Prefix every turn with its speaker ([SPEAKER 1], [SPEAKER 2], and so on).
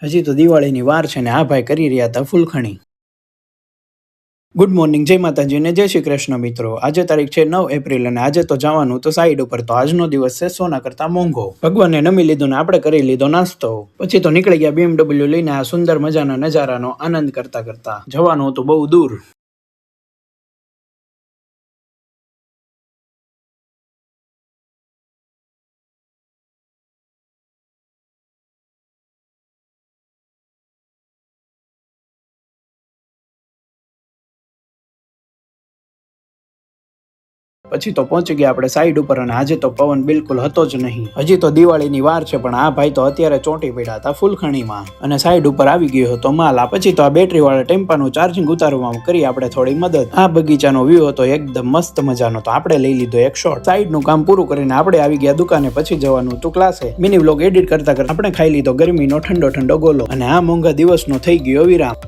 [SPEAKER 1] હજી તો દિવાળીની વાર છે ને આ ભાઈ કરી રહ્યા હતા ફૂલખણી. ગુડ મોર્નિંગ, જય માતાજી ને જય શ્રી કૃષ્ણ મિત્રો. આજે તારીખ છે 9 એપ્રિલ અને આજે તો જવાનું તો સાઈડ ઉપર. તો આજનો દિવસ છે સોના કરતા મોંઘો. ભગવાનને નમી લીધું ને આપણે કરી લીધો નાસ્તો. પછી તો નીકળી ગયા BMW લઈને આ સુંદર મજાના નજારાનો આનંદ કરતા કરતા. જવાનું હતું બહુ દૂર. પછી તો પહોંચી ગયા આપણે સાઈડ ઉપર અને આજે તો પવન બિલકુલ હતો જ નહીં. હજી તો દિવાળીની વાર છે પણ આ ભાઈ તો અત્યારે ચોંટી પડ્યા હતા ફૂલખણીમાં અને સાઈડ ઉપર આવી ગયો હતો માલ. પછી તો આ બેટરી વાળા ટેમ્પાનું ચાર્જિંગ ઉતારવામાં કરી આપણે થોડી મદદ. આ બગીચાનો વ્યૂ હતો એકદમ મસ્ત મજાનો. તો આપણે લઈ લીધો એક શોટ. સાઈડનું કામ પૂરું કરીને આપણે આવી ગયા દુકાને. પછી જવાનું હતું ક્લાસે. મિની વ્લોગ એડિટ કરતા કરતા આપણે ખાઈ લીધો ગરમીનો ઠંડો ઠંડો ગોલો અને આ મોંઘા દિવસનો થઈ ગયો વિરામ.